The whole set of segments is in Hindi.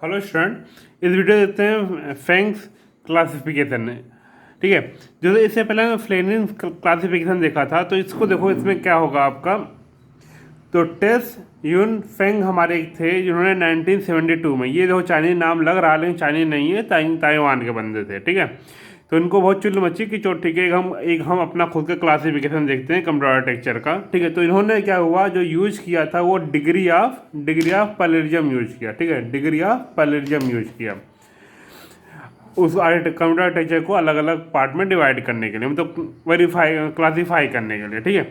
हेलो स्टूडेंट, इस वीडियो देखते हैं फैंक्स क्लासिफिकेशन है। ठीक है। जो इससे पहले फ्लेनिंग क्लासिफिकेशन देखा था, तो इसको देखो, इसमें क्या होगा आपका। तो टेस यून फेंग हमारे एक थे जिन्होंने 1972 में, ये देखो चाइनीज नाम लग रहा है लेकिन चाइनीज नहीं है, ताइवान के बंदे थे। ठीक है। तो इनको बहुत चुल मची कि चलो ठीक है, एक हम अपना खुद का क्लासिफिकेशन देखते हैं कंप्यूटर आर्किटेक्चर का। ठीक है। तो इन्होंने क्या हुआ, जो यूज किया था वो डिग्री ऑफ पैरेललिज्म यूज किया। ठीक है, डिग्री ऑफ पैरेललिज्म यूज किया उस कंप्यूटर आर्किटेक्चर को अलग अलग पार्ट में डिवाइड करने के लिए, मतलब वेरीफाई क्लासीफाई करने के लिए। ठीक है।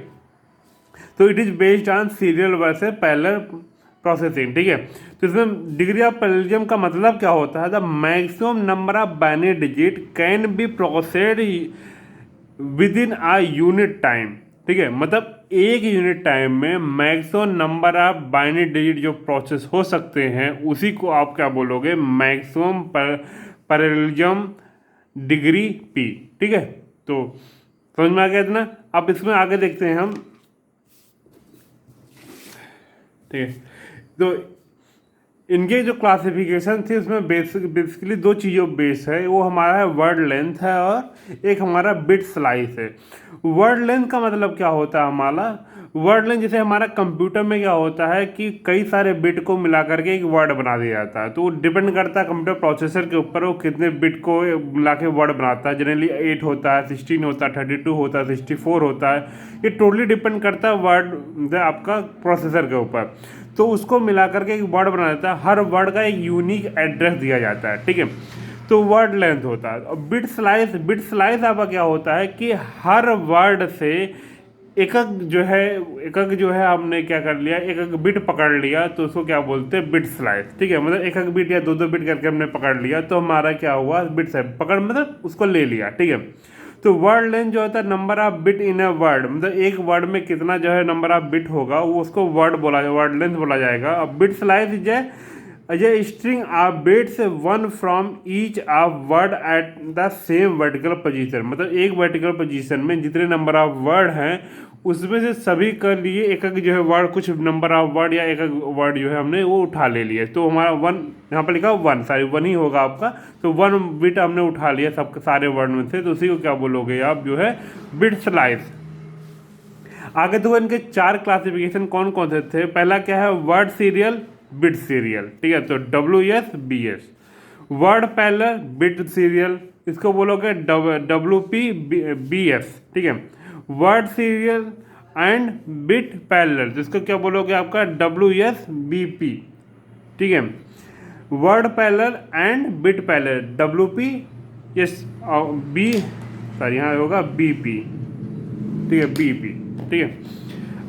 तो it is based on serial versus parallel processing. ठीक है। तो इसमें डिग्री ऑफ पैरेललिज्म का मतलब क्या होता है, the maximum number of binary digit can be processed within a unit time. ठीक है, मतलब एक यूनिट टाइम में maximum number of binary digit जो प्रोसेस हो सकते हैं उसी को आप क्या बोलोगे, मैक्सिमम पैरेललिज्म डिग्री पी। ठीक है। तो समझ में आ गया इतना। अब इसमें आगे देखते हैं हम। ठीक है। तो इनके जो क्लासिफिकेशन थी उसमें बेसिकली दो चीज़ों बेस है, वो हमारा है वर्ड लेंथ है और एक हमारा बिट स्लाइस है। वर्ड लेंथ का मतलब क्या होता है हमारा, वर्ड लेंथ जैसे हमारा कंप्यूटर में क्या होता है कि कई सारे बिट को मिला करके एक वर्ड बना दिया जाता है। तो वो डिपेंड करता है कंप्यूटर प्रोसेसर के ऊपर, वो कितने बिट को मिला के वर्ड बनाता है। जनरली 8 होता है, 16 होता है, 32 होता है, 64 होता है। ये टोटली डिपेंड करता है वर्ड आपका प्रोसेसर के ऊपर। तो उसको मिला करके एक वर्ड बना देता है, हर वर्ड का एक यूनिक एड्रेस दिया जाता है। ठीक है। तो वर्ड लेंथ होता है। और बिट स्लाइस आपका क्या होता है कि हर वर्ड से एक जो है हमने क्या कर लिया, एक बिट पकड़ लिया, तो उसको क्या बोलते हैं, बिट स्लाइस। ठीक है, मतलब एक बिट या दो बिट करके हमने पकड़ लिया, तो हमारा क्या हुआ, बिट स्लाइस पकड़, मतलब उसको ले लिया। ठीक है। तो वर्ड लेंथ जो होता है number of bit in a word, मतलब एक वर्ड में कितना जो है नंबर ऑफ बिट होगा वो उसको वर्ड लेंथ बोला जाएगा। अब bit slice is a string of bits one from each of word at the same vertical position, मतलब एक वर्टिकल पोजीशन में जितने नंबर ऑफ वर्ड हैं उसमें से सभी कर लिए एक जो है वर्ड, कुछ नंबर ऑफ वर्ड या एक वर्ड जो है हमने वो उठा ले लिया। तो हमारा वन यहाँ पर लिखा वन, सॉरी वन ही होगा आपका। तो वन बिट हमने उठा लिया सब सारे वर्ड में से, तो उसी को क्या बोलोगे आप, जो है बिट स्लाइस। आगे तो इनके चार क्लासिफिकेशन कौन कौन से थे। पहला क्या है, वर्ड सीरियल बिट सीरियल। ठीक है। तो WSBS, word parallel bit serial, इसको बोलोगे WPBS। ठीक है। Word serial and bit parallel, जिसको क्या बोलोगे आपका WSBP। ठीक है। Word parallel and bit parallel WPS B, sorry यहाँ होगा BP। ठीक है, BP। ठीक है।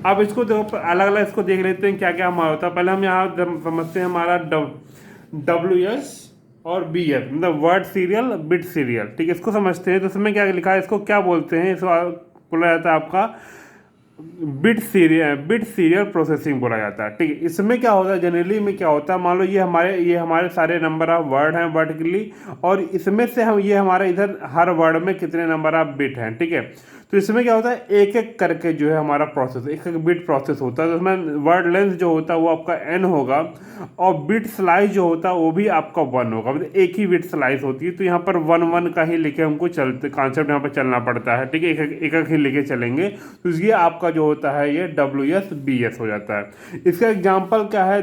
अब इसको देखो अलग अलग इसको देख लेते हैं क्या क्या हमारा होता है। पहले हम यहाँ समझते हैं हमारा WS और BS, मतलब वर्ड सीरियल बिट सीरियल। ठीक है, इसको समझते हैं। तो इसमें क्या लिखा है, इसको क्या बोलते हैं, इसको बोला जाता है आपका बिट सीरियल प्रोसेसिंग बोला जाता है। ठीक है। इसमें क्या होता है, जनरली में क्या होता है, मान लो ये हमारे सारे नंबर ऑफ वर्ड हैं वर्टिकली, और इसमें से हम ये हमारे इधर हर वर्ड में कितने नंबर ऑफ बिट हैं। ठीक है। तो इसमें क्या होता है, एक एक करके जो है हमारा प्रोसेस, एक एक बिट प्रोसेस होता है। तो उसमें वर्ड लेंथ जो होता है वो आपका n होगा, और बिट स्लाइस जो होता है वो भी आपका 1 होगा, मतलब एक ही बिट स्लाइस होती है। तो यहाँ पर 1 का ही लेके हमको चलते कॉन्सेप्ट यहाँ पर चलना पड़ता है। ठीक है, एक एक ही लेके चलेंगे। तो ये आपका जो होता है ये WSBS हो जाता है। इसका एग्जाम्पल क्या है,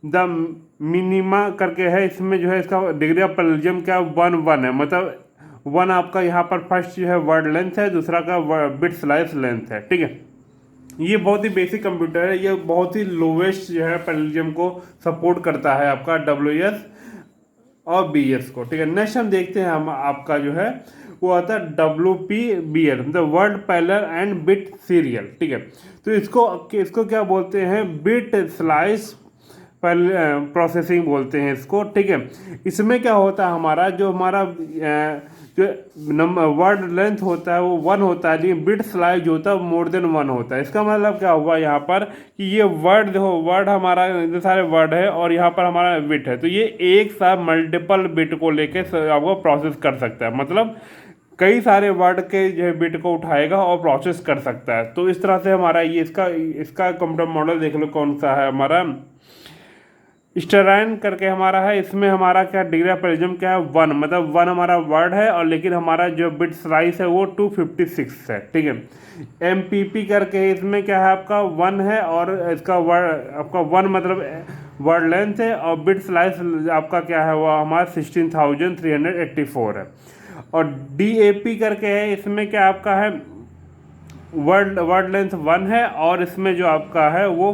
द मिनिमा करके है, इसमें जो है इसका डिग्री ऑफ पैरेललिज्म क्या 1 है, मतलब 1 आपका यहाँ पर फर्स्ट जो है वर्ड लेंथ है, दूसरा का बिट स्लाइस लेंथ है। ठीक है। ये बहुत ही बेसिक कंप्यूटर है, ये बहुत ही लोवेस्ट जो है पैरेललिज्म को सपोर्ट करता है आपका WS और BS को। ठीक है। नेक्स्ट हम देखते हैं, हम आपका जो है वो आता है WPBL, मतलब word parallel and bit serial. ठीक है। तो इसको क्या बोलते हैं, बिट स्लाइस प्रोसेसिंग बोलते हैं इसको। ठीक है। इसमें क्या होता है, हमारा जो नंबर वर्ड लेंथ होता है वो 1 होता है, लेकिन बिट स्लाइस जो होता है मोर देन 1 होता है। इसका मतलब क्या हुआ यहाँ पर कि ये वर्ड देखो, वर्ड हमारा इतने सारे वर्ड है और यहाँ पर हमारा बिट है, तो ये एक साथ मल्टीपल बिट को लेके आपको प्रोसेस कर सकता है, मतलब कई सारे वर्ड के जो है बिट को उठाएगा और प्रोसेस कर सकता है। तो इस तरह से हमारा ये इसका कंप्यूटर मॉडल देख लो कौन सा है हमारा, स्टेराइन करके हमारा है, इसमें हमारा क्या डिग्री ऑफ प्लेजरिज्म क्या है 1, मतलब 1 हमारा वर्ड है और लेकिन हमारा जो बिट स्लाइस है वो 256 है, ठीक है। MPP करके इसमें क्या है आपका 1 है और इसका वर्ड आपका 1 मतलब वर्ड लेंथ है और बिट स्लाइस आपका क्या है वो हमारा 16,384 है। और DAP करके है, इसमें क्या आपका है वर्ड लेंथ 1 है और इसमें जो आपका है वो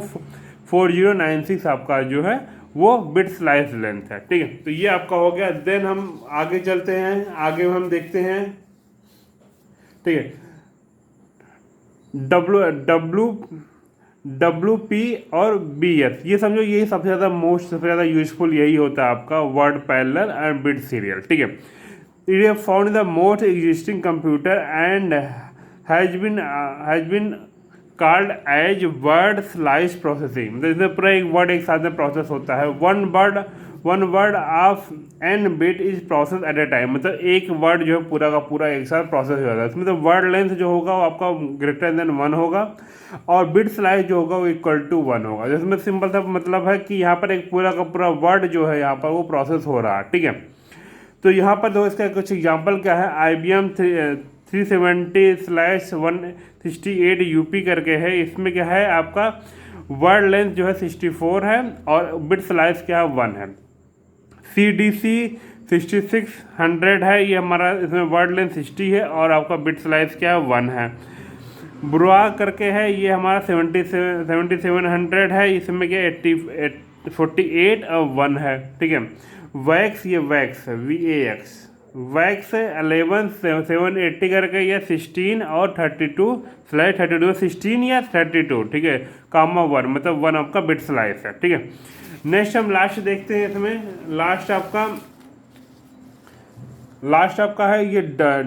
4096 आपका जो है वो बिट स्लाइस लेंथ है, ठीक है। तो ये आपका हो गया। देन हम आगे चलते हैं, आगे हम देखते हैं, ठीक है। WP और BS, ये समझो यही सबसे ज़्यादा सबसे ज़्यादा यूजफुल यही होता है आपका word parallel and bit serial, ठीक है। It is found the most existing computer and has been called as word slice processing, मतलब इसमें पूरा एक वर्ड एक साथ में प्रोसेस होता है। One word of n bit is process at a time, मतलब एक वर्ड जो है पूरा का पूरा एक साथ प्रोसेस हो जाता है। इसमें तो वर्ड लेंथ जो होगा वो आपका ग्रेटर देन 1 होगा और बिट स्लाइस जो होगा वो इक्वल टू 1 होगा। जिसमें सिंपल सा मतलब है कि यहाँ पर एक पूरा का पूरा वर्ड जो है यहाँ पर वो प्रोसेस हो रहा है, ठीक है। तो यहाँ पर दो इसका कुछ एग्जाम्पल क्या है, IBM 370/168 UP करके है। इसमें क्या है आपका वर्ड लेंथ जो है 64 है और बिट स्लाइस क्या है 1 है। CDC 6600 है, ये हमारा इसमें वर्ड लेंथ 60 है और आपका बिट स्लाइस क्या है 1 है। ब्रुआ करके है, ये हमारा 7700 है, इसमें क्या 48 और 1 है, ठीक है। वैक्स, ये वैक्स है VAX, वैक्स 11780 करके ये 16 और 32/32 16 या 32, ठीक है, कामा 1 मतलब 1 आपका बिट स्लाइस है, ठीक है। नेक्स्ट हम लास्ट देखते हैं, इसमें लास्ट आपका है ये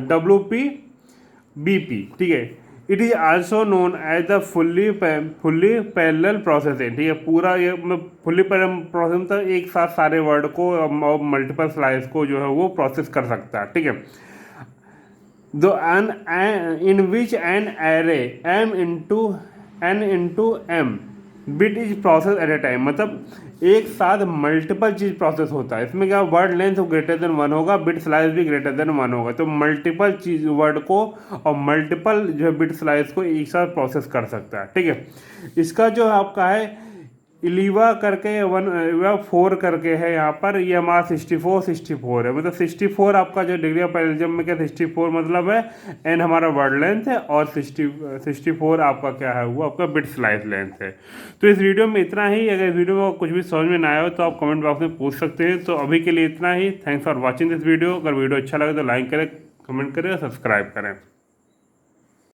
WP-BP, ठीक है। It is also known as the fully parallel processing, ठीक है। पूरा ये फुल्ली पैरेलल प्रोसेसिंग तो एक साथ सारे वर्ड को और मल्टीपल स्लाइस को जो है वो प्रोसेस कर सकता है, ठीक है। दो in which an array n into m bit is process at a time, मतलब एक साथ मल्टीपल चीज प्रोसेस होता है। इसमें क्या वर्ड लेंथ ग्रेटर देन 1 होगा, बिट स्लाइस भी ग्रेटर देन 1 होगा, तो मल्टीपल चीज वर्ड को और मल्टीपल जो है बिट स्लाइस को एक साथ प्रोसेस कर सकता है, ठीक है। इसका जो आपका है इलीवा करके 4 करके है यहाँ पर, ये हमारा 64 है, मतलब 64 आपका जो डिग्री ऑफ पैरेललिज्म में क्या 64 मतलब है n हमारा वर्ड लेंथ है और 64 आपका क्या है वो आपका बिट स्लाइस लेंथ है। तो इस वीडियो में इतना ही। अगर वीडियो में कुछ भी समझ में ना आया हो तो आप कमेंट बॉक्स में पूछ सकते हैं। तो अभी के लिए इतना ही। Thanks for watching this video. अगर वीडियो अच्छा लगे तो लाइक करें, कमेंट करें और सब्सक्राइब करें।